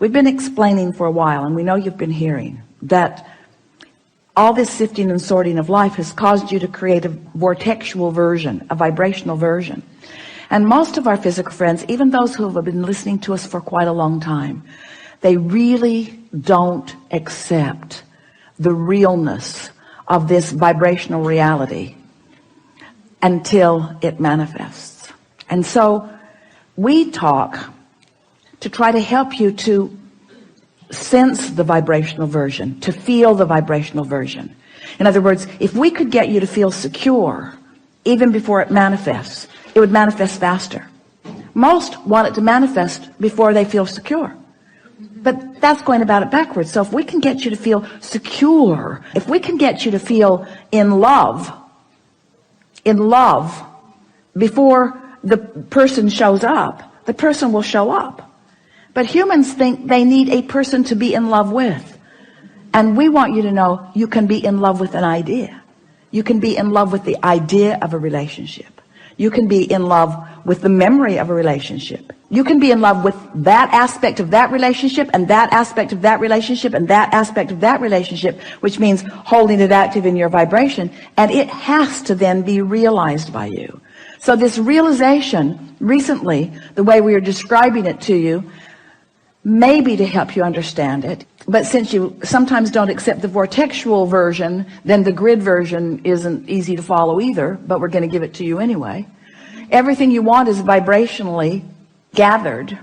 We've been explaining for a while, and we know you've been hearing that all this sifting and sorting of life has caused you to create a vortexual version, a vibrational version. And most of our physical friends, even those who have been listening to us for quite a long time, they really don't accept the realness of this vibrational reality until it manifests. And so we talk to try to help you to sense the vibrational version, to feel the vibrational version. In other words, if we could get you to feel secure even before it manifests, it would manifest faster. Most want it to manifest before they feel secure, but that's going about it backwards. So if we can get you to feel secure, if we can get you to feel in love before the person shows up, the person will show up. But humans think they need a person to be in love with. And we want you to know you can be in love with an idea. You can be in love with the idea of a relationship. You can be in love with the memory of a relationship. You can be in love with that aspect of that relationship, and that aspect of that relationship, and that aspect of that relationship, which means holding it active in your vibration. And it has to then be realized by you. So this realization recently, the way we are describing it to you, maybe to help you understand it, but since you sometimes don't accept the vortexual version, then the grid version isn't easy to follow either, but we're going to give it to you anyway. Everything you want is vibrationally gathered,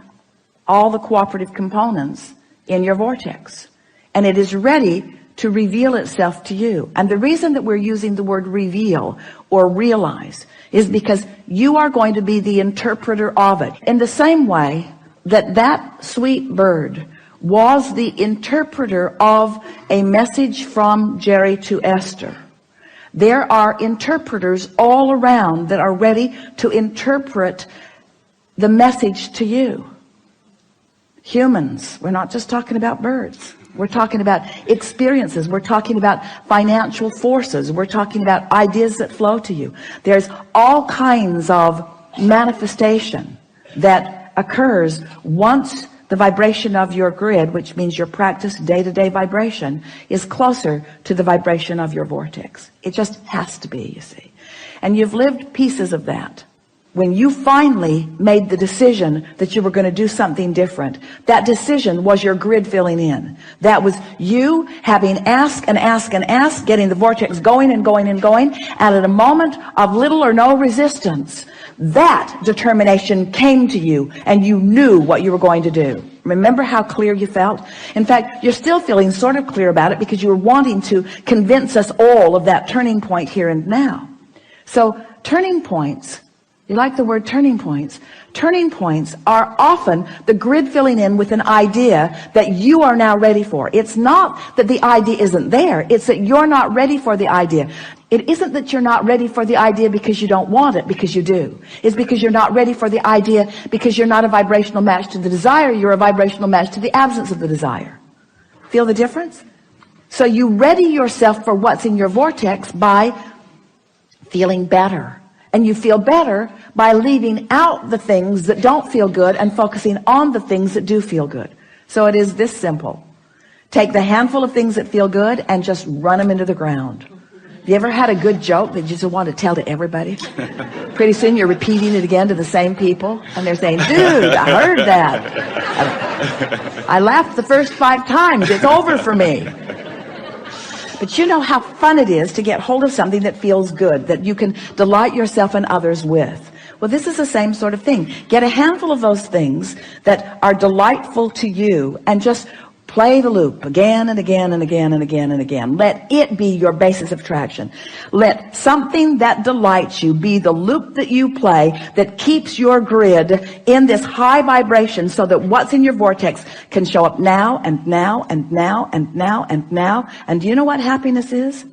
all the cooperative components in your vortex, and it is ready to reveal itself to you. And the reason that we're using the word reveal or realize is because you are going to be the interpreter of it, in the same way that sweet bird was the interpreter of a message from Jerry to Esther. There are interpreters all around that are ready to interpret the message to you. Humans, we're not just talking about birds. We're talking about experiences. We're talking about financial forces. We're talking about ideas that flow to you. There's all kinds of manifestation that occurs once the vibration of your grid, which means your practice day-to-day vibration, is closer to the vibration of your vortex. It just has to be, you see. And you've lived pieces of that. When you finally made the decision that you were going to do something different, that decision was your grid filling in. That was you having asked and asked and asked, getting the vortex going and going and going, and at a moment of little or no resistance, that determination came to you and you knew what you were going to do. Remember how clear you felt? In fact, you're still feeling sort of clear about it because you were wanting to convince us all of that turning point here and now. So turning points, you like the word turning points? Turning points are often the grid filling in with an idea that you are now ready for. It's not that the idea isn't there. It's that you're not ready for the idea. It isn't that you're not ready for the idea because you don't want it, because you do. It's because you're not ready for the idea because you're not a vibrational match to the desire. You're a vibrational match to the absence of the desire. Feel the difference? So you ready yourself for what's in your vortex by feeling better. And you feel better by leaving out the things that don't feel good and focusing on the things that do feel good. So it is this simple. Take the handful of things that feel good and just run them into the ground. You ever had a good joke that you just want to tell to everybody? Pretty soon you're repeating it again to the same people, and they're saying, dude, I heard that. I laughed the first 5 times. It's over for me. But you know how fun it is to get hold of something that feels good, that you can delight yourself and others with. Well, this is the same sort of thing. Get a handful of those things that are delightful to you and just play the loop again and again and again and again and again. Let it be your basis of traction. Let something that delights you be the loop that you play that keeps your grid in this high vibration so that what's in your vortex can show up now and now and now and now and now. And do you know what happiness is?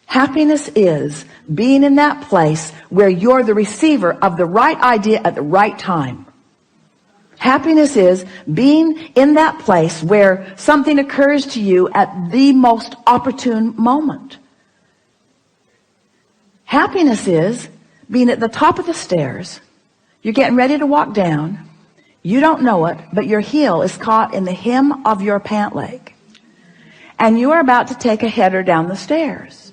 Happiness is being in that place where you're the receiver of the right idea at the right time. Happiness is being in that place where something occurs to you at the most opportune moment. Happiness is being at the top of the stairs. You're getting ready to walk down. You don't know it, but your heel is caught in the hem of your pant leg. And you are about to take a header down the stairs.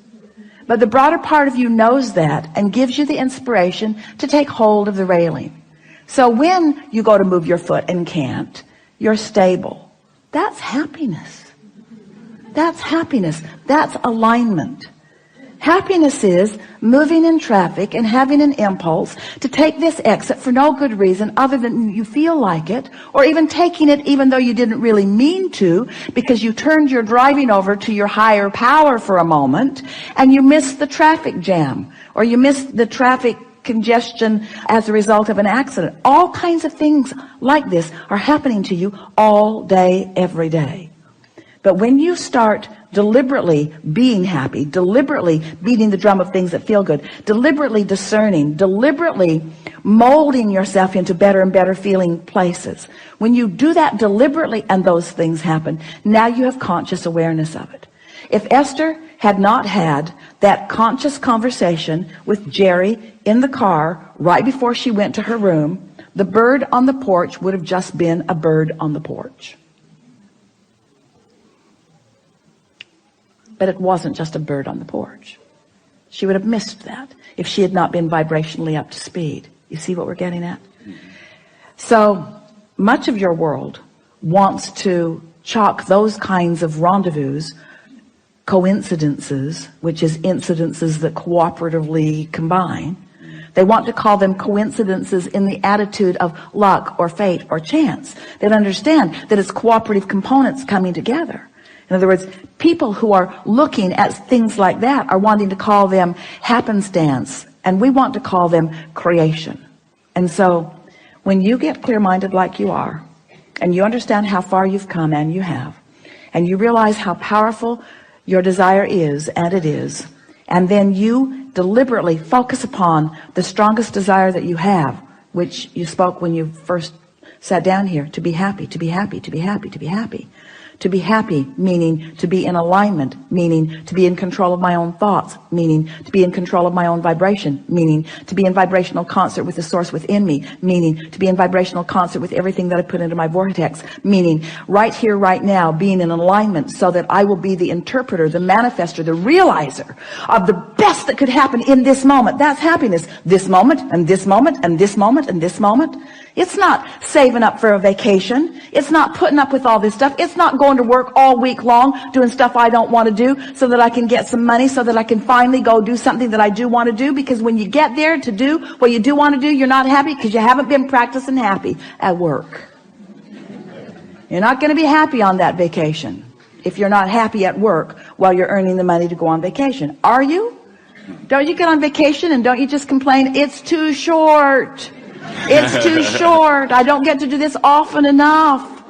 But the broader part of you knows that and gives you the inspiration to take hold of the railing. So when you go to move your foot and can't, you're stable. That's happiness. That's happiness. That's alignment. Happiness is moving in traffic and having an impulse to take this exit for no good reason other than you feel like it, or even taking it even though you didn't really mean to, because you turned your driving over to your higher power for a moment and you missed the traffic jam, or you missed the traffic congestion as a result of an accident. All kinds of things like this are happening to you all day, every day. But when you start deliberately being happy, deliberately beating the drum of things that feel good, deliberately discerning, deliberately molding yourself into better and better feeling places, when you do that deliberately and those things happen, now you have conscious awareness of it. If Esther had not had that conscious conversation with Jerry in the car right before she went to her room, the bird on the porch would have just been a bird on the porch. But it wasn't just a bird on the porch. She would have missed that if she had not been vibrationally up to speed. You see what we're getting at? So much of your world wants to chalk those kinds of rendezvous, coincidences, which is incidences that cooperatively combine. They want to call them coincidences in the attitude of luck or fate or chance. They don't understand that it's cooperative components coming together. In other words, people who are looking at things like that are wanting to call them happenstance, and we want to call them creation. And so when you get clear-minded like you are, and you understand how far you've come, and you have, and you realize how powerful your desire is, and it is, and then you deliberately focus upon the strongest desire that you have, which you spoke when you first sat down here, to be happy, to be happy, to be happy, to be happy. To be happy, meaning to be in alignment, meaning to be in control of my own thoughts, meaning to be in control of my own vibration, meaning to be in vibrational concert with the source within me, meaning to be in vibrational concert with everything that I put into my vortex, meaning right here, right now, being in alignment so that I will be the interpreter, the manifester, the realizer of the best that could happen in this moment. That's happiness. This moment, and this moment, and this moment, and this moment. It's not saving up for a vacation. It's not putting up with all this stuff. It's not going to work all week long doing stuff I don't want to do so that I can get some money, so that I can finally go do something that I do want to do. Because when you get there to do what you do want to do, you're not happy because you haven't been practicing happy at work. You're not going to be happy on that vacation if you're not happy at work while you're earning the money to go on vacation. Are you? Don't you get on vacation and don't you just complain, it's too short? It's too short. I don't get to do this often enough.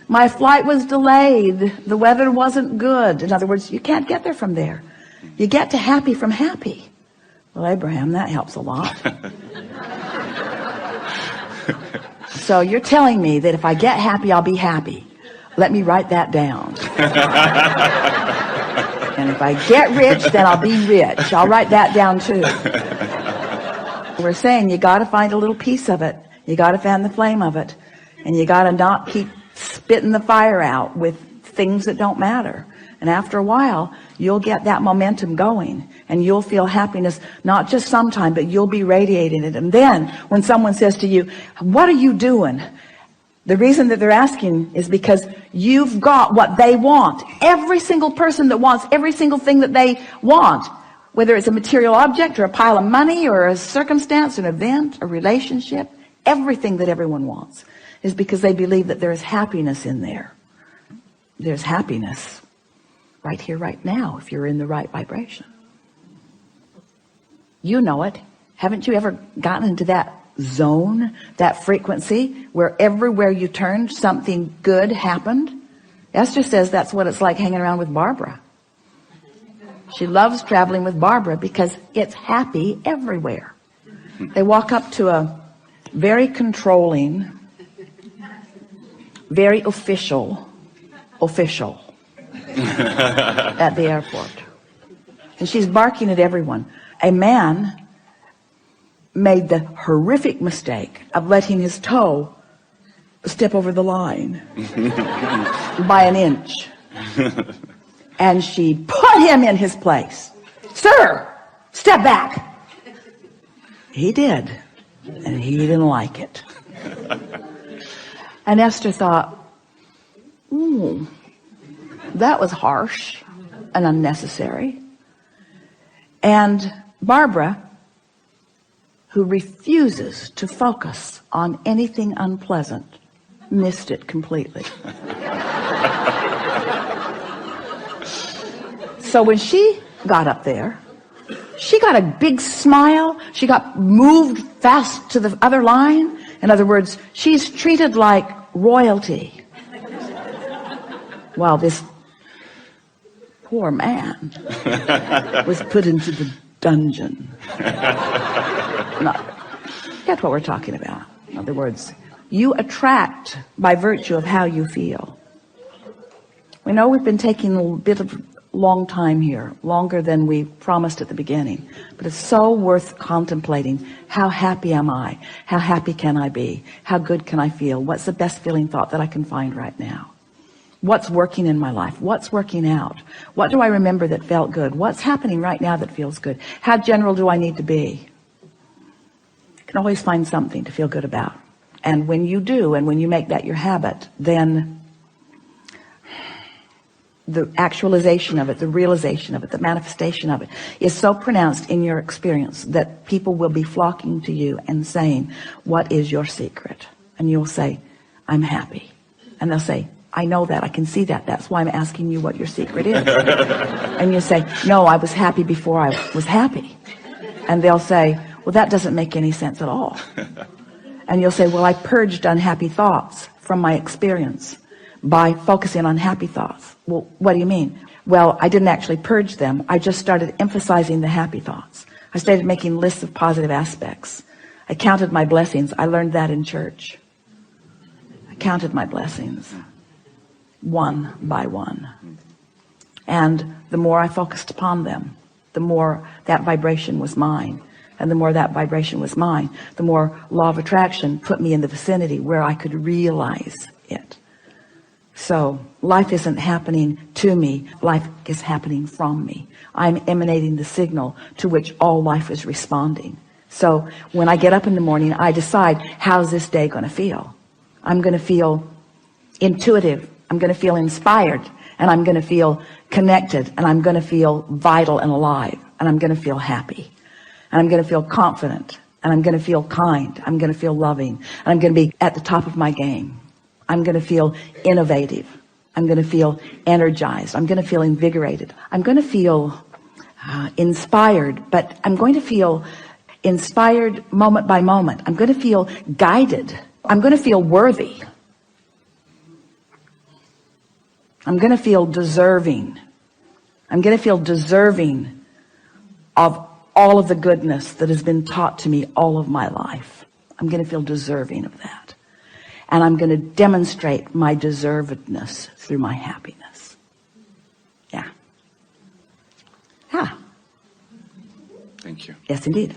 My flight was delayed. The weather wasn't good. In other words, you can't get there from there. You get to happy from happy. Well, Abraham, that helps a lot. So you're telling me that if I get happy, I'll be happy. Let me write that down. And if I get rich, then I'll be rich. I'll write that down too. We're saying you got to find a little piece of it. You got to fan the flame of it. And you got to not keep spitting the fire out with things that don't matter. And after a while, you'll get that momentum going. And you'll feel happiness, not just sometime, but you'll be radiating it. And then when someone says to you, what are you doing? The reason that they're asking is because you've got what they want. Every single person that wants every single thing that they want, whether it's a material object or a pile of money or a circumstance, an event, a relationship, everything that everyone wants is because they believe that there is happiness in there. There's happiness right here, right now, if you're in the right vibration. You know it. Haven't you ever gotten into that zone, that frequency, where everywhere you turned, something good happened? Esther says that's what it's like hanging around with Barbara. She loves traveling with Barbara because it's happy everywhere. They walk up to a very controlling, very official at the airport. And she's barking at everyone. A man made the horrific mistake of letting his toe step over the line by an inch. And she put him in his place. Sir, step back. He did. And he didn't like it. And Esther thought, ooh, that was harsh and unnecessary. And Barbara, who refuses to focus on anything unpleasant, missed it completely. So when she got up there, she got a big smile. She got moved fast to the other line. In other words, she's treated like royalty. While this poor man was put into the dungeon. Get what we're talking about. In other words, you attract by virtue of how you feel. We know we've been taking a bit of long time here, longer than we promised at the beginning, but it's so worth contemplating. How happy am I? How happy can I be? How good can I feel? What's the best feeling thought that I can find right now? What's working in my life? What's working out? What do I remember that felt good? What's happening right now that feels good? How general do I need to be? You can always find something to feel good about. And when you do, and when you make that your habit, then the actualization of it, the realization of it, the manifestation of it is so pronounced in your experience that people will be flocking to you and saying, what is your secret? And you'll say, I'm happy. And they'll say, I know that, I can see that. That's why I'm asking you what your secret is. And you say, no, I was happy before I was happy. And they'll say, well, that doesn't make any sense at all. And you'll say, well, I purged unhappy thoughts from my experience by focusing on happy thoughts. Well, what do you mean? Well, I didn't actually purge them. I just started emphasizing the happy thoughts. I started making lists of positive aspects. I counted my blessings. I learned that in church. I counted my blessings one by one. And the more I focused upon them, the more that vibration was mine. And the more that vibration was mine, the more law of attraction put me in the vicinity where I could realize it. So life isn't happening to me. Life is happening from me. I'm emanating the signal to which all life is responding. So when I get up in the morning, I decide, how's this day going to feel? I'm going to feel intuitive. I'm going to feel inspired. And I'm going to feel connected. And I'm going to feel vital and alive. And I'm going to feel happy. And I'm going to feel confident. And I'm going to feel kind. I'm going to feel loving. And I'm going to be at the top of my game. I'm going to feel innovative. I'm going to feel energized. I'm going to feel invigorated. I'm going to feel inspired, but I'm going to feel inspired moment by moment. I'm going to feel guided. I'm going to feel worthy. I'm going to feel deserving. I'm going to feel deserving of all of the goodness that has been taught to me all of my life. I'm going to feel deserving of that. And I'm going to demonstrate my deservedness through my happiness. Yeah. Thank you. Yes, indeed.